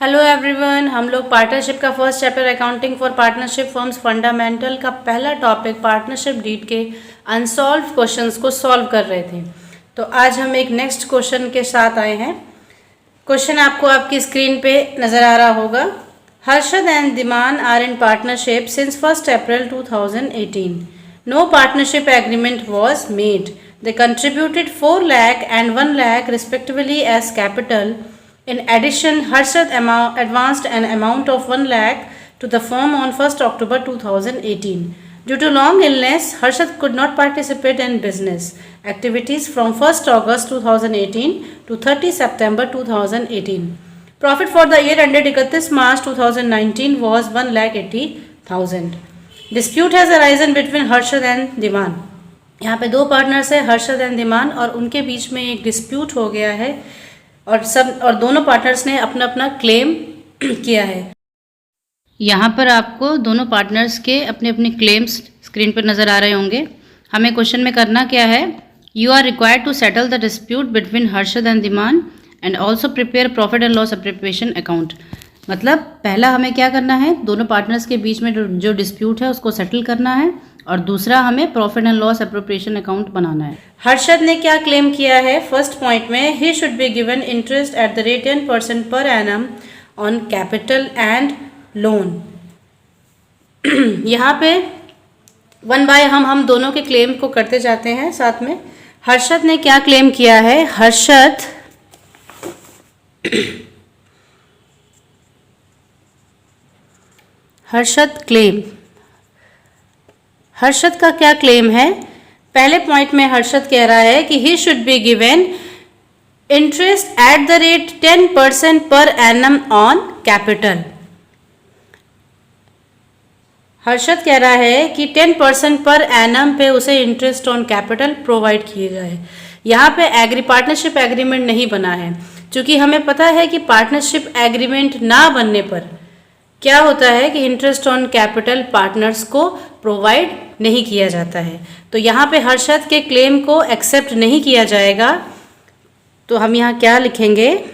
Hello everyone, हम लोग partnership का first chapter accounting for partnership firms fundamental का पहला टॉपिक पार्टनरशिप डीड के अनसॉल्व क्वेश्चंस को सॉल्व कर रहे थे। तो आज हम एक नेक्स्ट क्वेश्चन के साथ आए हैं। क्वेश्चन आपको आपकी स्क्रीन पे नज़र आ रहा होगा। Harshad and Diman are in partnership since 1 April 2018. No partnership agreement was made. They contributed 4 lakh and 1 lakh respectively as capital. In addition, Harshad advanced an amount of 1 lakh to the firm on 1st October 2018. Due to long illness, Harshad could not participate in business activities from 1st August 2018 to 30 September 2018. Profit for the year ended 31 March 2019 was 1,80,000. Dispute has arisen between Harshad and Diman. यहाँ पे दो partners है, Harshad and दिमान, और उनके बीच में एक dispute हो गया है और दोनों पार्टनर्स ने अपना अपना क्लेम किया है। यहाँ पर आपको दोनों पार्टनर्स के अपने अपने क्लेम्स स्क्रीन पर नज़र आ रहे होंगे। हमें क्वेश्चन में करना क्या है, you are required to settle the dispute between Harshad and Diman and also prepare profit and loss appropriation account. मतलब पहला हमें क्या करना है, दोनों पार्टनर्स के बीच में जो डिस्प्यूट है उसको सेटल करना है, और दूसरा हमें profit and loss appropriation account बनाना है। हर्षद ने क्या क्लेम किया है, फर्स्ट पॉइंट में he should be given interest at the rate 10% per annum on capital and loan. यहाँ पे वन बाय हम दोनों के क्लेम को करते जाते हैं साथ में। हर्षद ने क्या क्लेम किया है, हर्षद का क्या क्लेम है। पहले पॉइंट में हर्षद कह रहा है कि he should be given interest at the rate 10% per annum on capital. Harshad कह रहा है कि 10% पर एनम पे उसे इंटरेस्ट ऑन कैपिटल प्रोवाइड किए जाए। यहाँ पे पार्टनरशिप एग्रीमेंट नहीं बना है, क्योंकि हमें पता है कि पार्टनरशिप एग्रीमेंट ना बनने पर क्या होता है कि इंटरेस्ट ऑन कैपिटल पार्टनर्स को प्रोवाइड नहीं किया जाता है। तो यहाँ पे हर्षद के क्लेम को एक्सेप्ट नहीं किया जाएगा। तो हम यहाँ क्या लिखेंगे,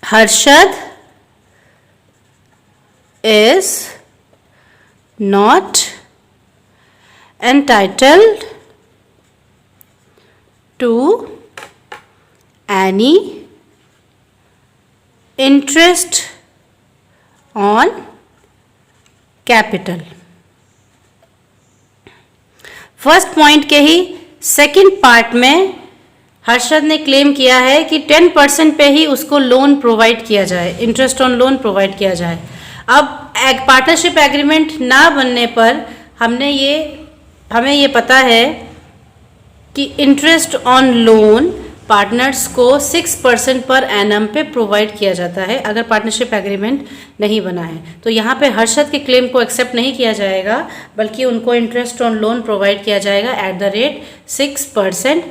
Harshad is not entitled to any interest on capital. First point के ही सेकंड पार्ट में हर्षद ने क्लेम किया है कि 10% पे ही उसको लोन प्रोवाइड किया जाए, इंटरेस्ट ऑन लोन प्रोवाइड किया जाए। अब पार्टनरशिप एग्रीमेंट ना बनने पर हमें ये पता है कि इंटरेस्ट ऑन लोन पार्टनर्स को 6% पर एनम पे प्रोवाइड किया जाता है अगर पार्टनरशिप एग्रीमेंट नहीं बना है। तो यहाँ पे हर्षद के क्लेम को एक्सेप्ट नहीं किया जाएगा, बल्कि उनको इंटरेस्ट ऑन लोन प्रोवाइड किया जाएगा at the rate 6%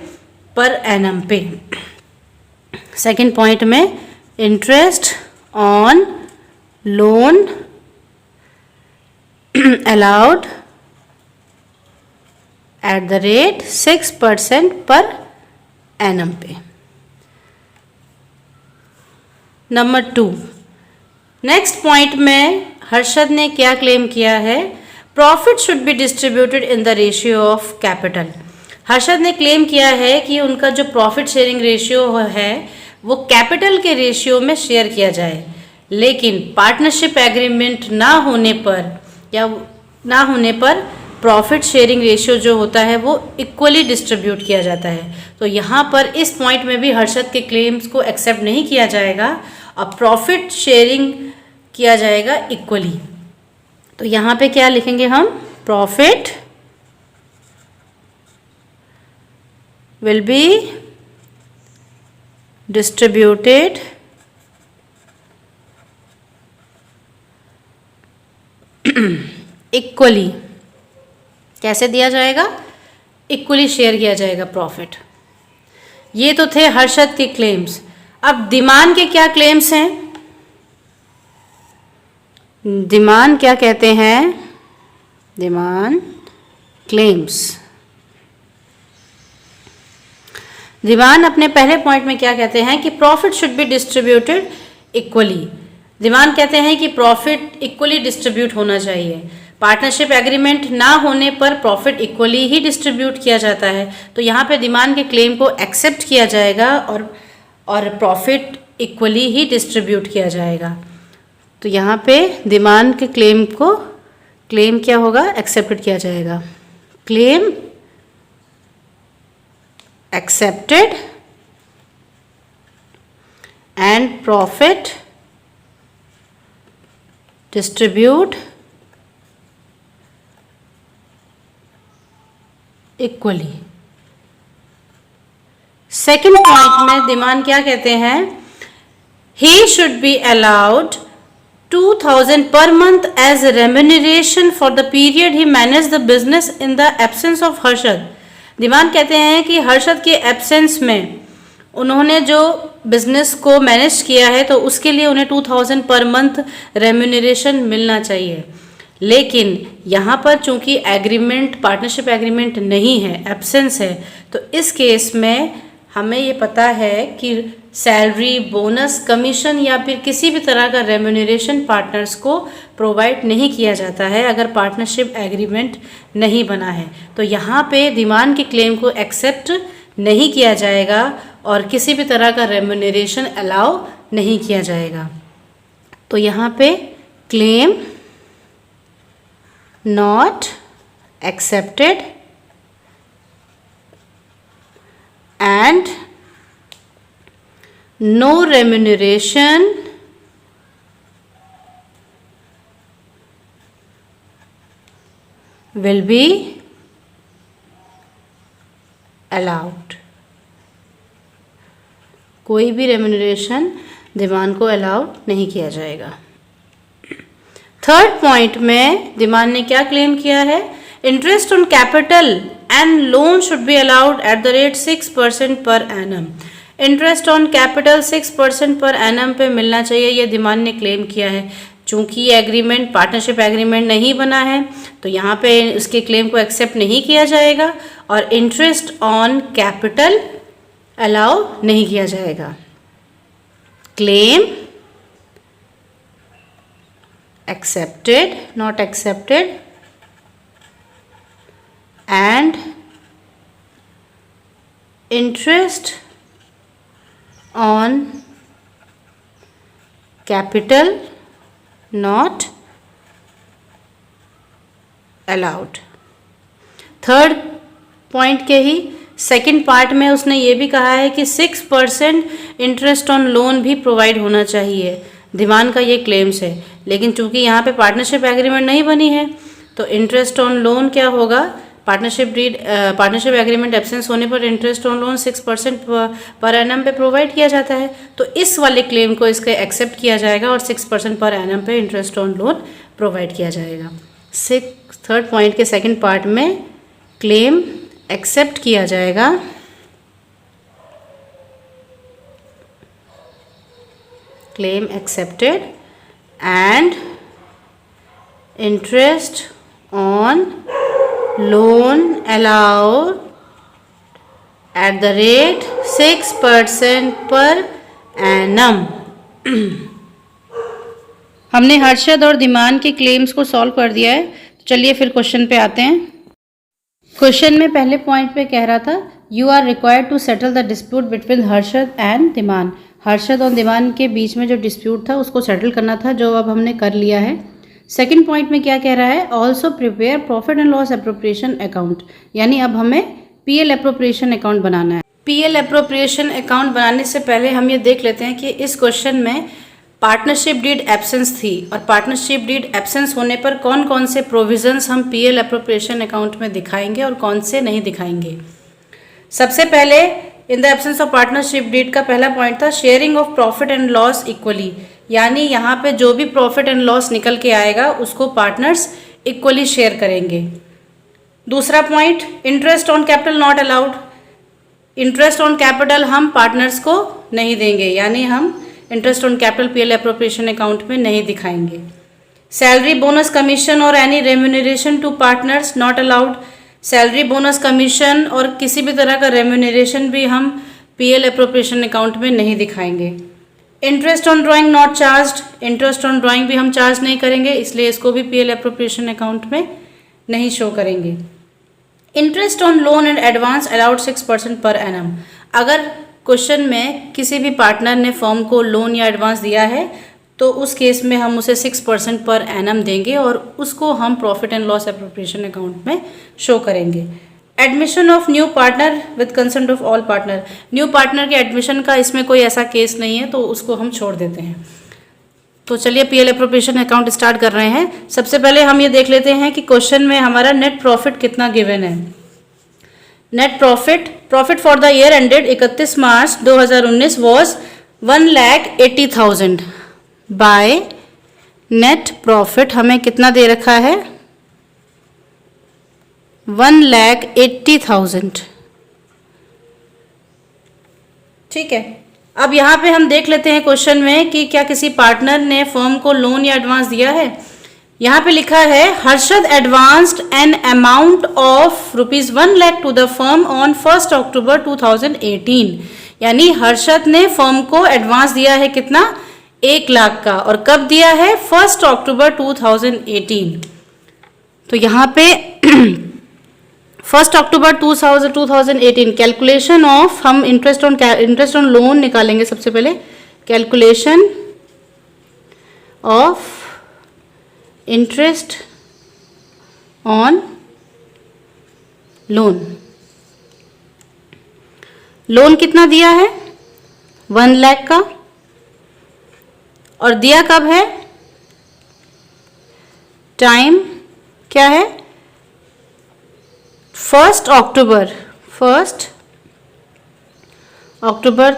per annum पे। सेकंड पॉइंट में interest on loan allowed at the rate 6% per annum पे। नंबर 2, नेक्स्ट पॉइंट में हर्षद ने क्या क्लेम किया है, profit should be distributed in the ratio of capital. Harshad ने क्लेम किया है कि उनका जो प्रॉफिट शेयरिंग रेशियो है वो कैपिटल के रेशियो में शेयर किया जाए, लेकिन पार्टनरशिप एग्रीमेंट ना होने पर प्रॉफिट शेयरिंग रेशियो जो होता है वो इक्वली डिस्ट्रीब्यूट किया जाता है। तो यहाँ पर इस पॉइंट में भी हर्षद के क्लेम्स को एक्सेप्ट नहीं किया जाएगा और प्रॉफिट शेयरिंग किया जाएगा इक्वली। तो यहाँ पे क्या लिखेंगे हम, profit will be distributed equally. कैसे दिया जाएगा, इक्वली शेयर किया जाएगा प्रॉफिट। ये तो थे हर्षद के क्लेम्स। अब दिमान के क्या क्लेम्स हैं, दिमान क्या कहते हैं, दिमान क्लेम्स। दीवान अपने पहले पॉइंट में क्या कहते हैं कि profit should be distributed equally. Diwan कहते हैं कि प्रॉफिट इक्वली डिस्ट्रीब्यूट होना चाहिए। पार्टनरशिप एग्रीमेंट ना होने पर प्रॉफिट इक्वली ही डिस्ट्रीब्यूट किया जाता है। तो यहाँ पे दीवान के क्लेम को एक्सेप्ट किया जाएगा और प्रॉफिट इक्वली ही डिस्ट्रीब्यूट किया जाएगा। तो यहाँ पे दीवान के क्लेम क्या होगा, एक्सेप्टेड किया जाएगा। Claim accepted and profit distribute equally. Second point में दीवान क्या कहते हैं, he should be allowed 2000 per month as remuneration for the period he managed the business in the absence of Harshad. Diwan कहते हैं कि हर्षद के एब्सेंस में उन्होंने जो बिजनेस को मैनेज किया है तो उसके लिए उन्हें 2000 पर मंथ रेम्यूनरेशन मिलना चाहिए। लेकिन यहाँ पर चूंकि एग्रीमेंट, पार्टनरशिप एग्रीमेंट नहीं है, एब्सेंस है, तो इस केस में हमें ये पता है कि सैलरी, बोनस, कमीशन या फिर किसी भी तरह का रेम्यूनरेशन पार्टनर्स को प्रोवाइड नहीं किया जाता है अगर पार्टनरशिप एग्रीमेंट नहीं बना है। तो यहाँ पे दीवान के क्लेम को एक्सेप्ट नहीं किया जाएगा और किसी भी तरह का रेम्यूनरेशन अलाउ नहीं किया जाएगा। तो यहाँ पे claim not accepted and no remuneration will be allowed। कोई भी रेम्यूनरेशन दीवान को अलाउ नहीं किया जाएगा। थर्ड पॉइंट में दीवान ने क्या क्लेम किया है, interest on capital and loan should be allowed at the rate 6% per annum. Interest on capital 6% per annum पे मिलना चाहिए, ये दीवान ने क्लेम किया है। चूंकि ये एग्रीमेंट, पार्टनरशिप एग्रीमेंट नहीं बना है तो यहाँ पे इसके क्लेम को एक्सेप्ट नहीं किया जाएगा और इंटरेस्ट ऑन कैपिटल अलाउ नहीं किया जाएगा। Claim accepted, not accepted, and interest on capital not allowed। Third point के ही सेकंड पार्ट में उसने ये भी कहा है कि 6% इंटरेस्ट ऑन लोन भी प्रोवाइड होना चाहिए। दीवान का ये क्लेम्स है, लेकिन चूंकि यहाँ पे पार्टनरशिप एग्रीमेंट नहीं बनी है तो इंटरेस्ट ऑन लोन क्या होगा, पार्टनरशिप एग्रीमेंट एब्सेंस होने पर interest on loan 6% per annum पे प्रोवाइड किया जाता है। तो इस वाले क्लेम को इसके एक्सेप्ट किया जाएगा और 6% पर एनम पे इंटरेस्ट ऑन लोन प्रोवाइड किया जाएगा। थर्ड पॉइंट के सेकंड पार्ट में क्लेम एक्सेप्ट किया जाएगा claim accepted and interest on loan allowed at the rate 6% पर annum। हमने हर्षद और दीवान के क्लेम्स को सॉल्व कर दिया है। तो चलिए फिर क्वेश्चन पे आते हैं। क्वेश्चन में पहले पॉइंट पे कह रहा था you are required to settle the dispute between Harshad and Diwan. Harshad और दीवान के बीच में जो डिस्प्यूट था उसको सेटल करना था, जो अब हमने कर लिया है। सेकंड पॉइंट में क्या कह रहा है, also prepare profit and loss appropriation account, यानी अब हमें पीएल एप्रोप्रिएशन अकाउंट बनाना है। पीएल एप्रोप्रिएशन अकाउंट बनाने से पहले हम ये देख लेते हैं कि इस क्वेश्चन में पार्टनरशिप डीड एब्सेंस थी और पार्टनरशिप डीड एब्सेंस होने पर कौन कौन से प्रोविजंस हम पीएल एप्रोप्रिएशन अकाउंट में दिखाएंगे और कौन से नहीं दिखाएंगे। सबसे पहले in the absence of partnership deed का पहला पॉइंट था sharing of profit and loss equally, यानी यहाँ पे जो भी प्रॉफिट एंड लॉस निकल के आएगा उसको पार्टनर्स इक्वली शेयर करेंगे। दूसरा point interest on capital not allowed, interest on capital हम पार्टनर्स को नहीं देंगे, यानी हम interest on capital PL appropriation account में नहीं दिखाएंगे। सैलरी, बोनस, कमीशन और any remuneration to partners not allowed, salary, bonus, commission और किसी भी तरह का रेम्यूनरेशन भी हम पीएल एप्रोप्रिएशन अकाउंट में नहीं दिखाएंगे। Interest on drawing not charged, interest on drawing भी हम चार्ज नहीं करेंगे, इसलिए इसको भी पीएल एप्रोप्रिएशन अकाउंट में नहीं शो करेंगे। Interest on loan and advance allowed 6% per annum. अगर क्वेश्चन में किसी भी पार्टनर ने फर्म को लोन या एडवांस दिया है तो उस केस में हम उसे 6% पर एनम देंगे और उसको हम profit and loss appropriation account में शो करेंगे। Admission of new partner with consent of all partner, new partner के एडमिशन का इसमें कोई ऐसा केस नहीं है तो उसको हम छोड़ देते हैं। तो चलिए पीएल एप्रोप्रिएशन अकाउंट स्टार्ट कर रहे हैं। सबसे पहले हम ये देख लेते हैं कि क्वेश्चन में हमारा नेट प्रॉफिट कितना गिवन है। Net profit for the year ended 31 March 2019 was 1,80,000 by net profit हमें कितना दे रखा है 1,80,000। ठीक है, अब यहाँ पे हम देख लेते हैं क्वेश्चन में कि क्या किसी पार्टनर ने फर्म को लोन या एडवांस दिया है। यहाँ पे लिखा है Harshad advanced an amount of ₹1 lakh to the firm on 1 October 2018, यानी हर्षद ने फर्म को एडवांस दिया है कितना 1 लाख का, और कब दिया है 1 अक्टूबर 2018। तो यहाँ पे 1 अक्टूबर 2018 कैलकुलेशन ऑफ, हम इंटरेस्ट ऑन लोन निकालेंगे सबसे पहले। Calculation of interest on loan, loan कितना दिया है 1 लाख का, और दिया कब है, टाइम क्या है 1 अक्टूबर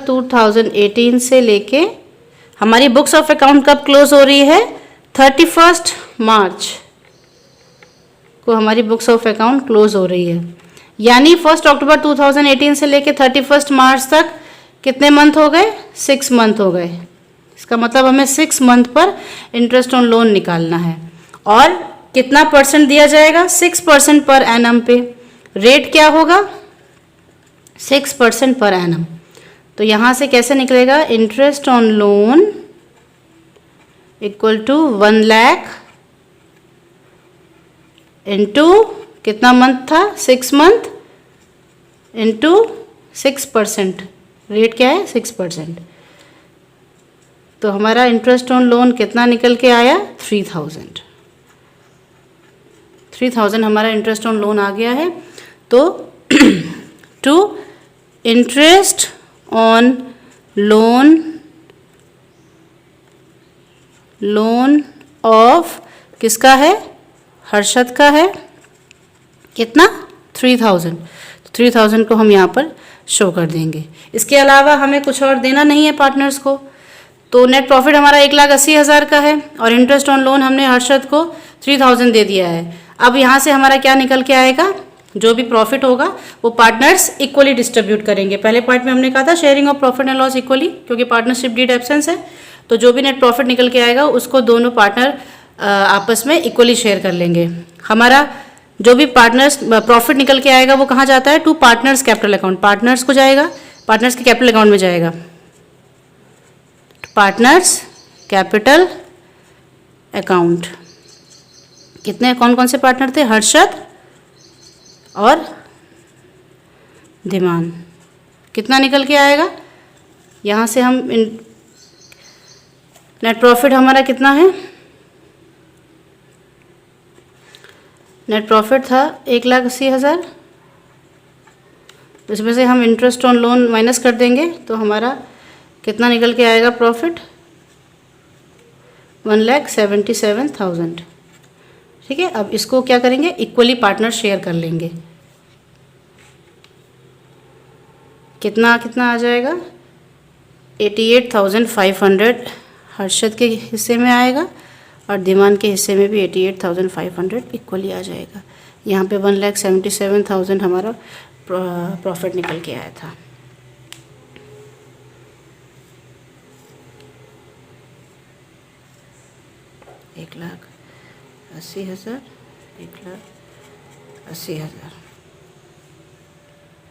2018 से लेके हमारी बुक्स ऑफ अकाउंट कब क्लोज हो रही है 31 मार्च को हमारी बुक्स ऑफ अकाउंट क्लोज हो रही है। यानी 1 अक्टूबर 2018 से लेके 31 मार्च तक कितने मंथ हो गए 6 मंथ हो गए। इसका मतलब हमें 6 मंथ पर इंटरेस्ट ऑन लोन निकालना है, और कितना परसेंट दिया जाएगा 6% पर एनम पे। रेट क्या होगा 6% पर एनम। तो यहाँ से कैसे निकलेगा interest on loan equal to 1 lakh into कितना मंथ था 6 मंथ इंटू 6%, रेट क्या है 6%। तो हमारा इंटरेस्ट ऑन लोन कितना निकल के आया 3,000 हमारा इंटरेस्ट ऑन लोन आ गया है। तो to interest on loan of किसका है हर्षद का है कितना 3,000, तो 3,000 को हम यहाँ पर शो कर देंगे। इसके अलावा हमें कुछ और देना नहीं है पार्टनर्स को। तो नेट प्रॉफिट हमारा 1,80,000 का है और इंटरेस्ट ऑन लोन हमने हर्षद को 3,000 दे दिया है। अब यहाँ से हमारा क्या निकल के आएगा, जो भी प्रॉफिट होगा वो पार्टनर्स इक्वली डिस्ट्रीब्यूट करेंगे। पहले पार्ट में हमने कहा था sharing of profit and loss equally, क्योंकि पार्टनरशिप डीड एब्सेंस है, तो जो भी नेट प्रॉफिट निकल के आएगा उसको दोनों पार्टनर आपस में इक्वली शेयर कर लेंगे। हमारा जो भी पार्टनर्स प्रॉफिट निकल के आएगा वो कहाँ जाता है to partners capital account, partners को जाएगा, पार्टनर्स के कैपिटल अकाउंट में जाएगा। पार्टनर्स कैपिटल अकाउंट कितने कौन कौन से पार्टनर थे हर्षद और धीमान, कितना निकल के आएगा यहाँ से हम नेट प्रॉफिट हमारा कितना है, नेट प्रॉफिट था 1,80,000, इसमें से हम इंटरेस्ट ऑन लोन माइनस कर देंगे तो हमारा कितना निकल के आएगा प्रॉफिट 1,77,000। ठीक है, अब इसको क्या करेंगे इक्वली पार्टनर शेयर कर लेंगे। कितना कितना आ जाएगा 88,500 हर्षद के हिस्से में आएगा और धीमान के हिस्से में भी 88,500 इक्वली आ जाएगा। यहाँ पे 1,77,000 हमारा प्रॉफिट निकल के आया था। एक 1,80,000 1,80,000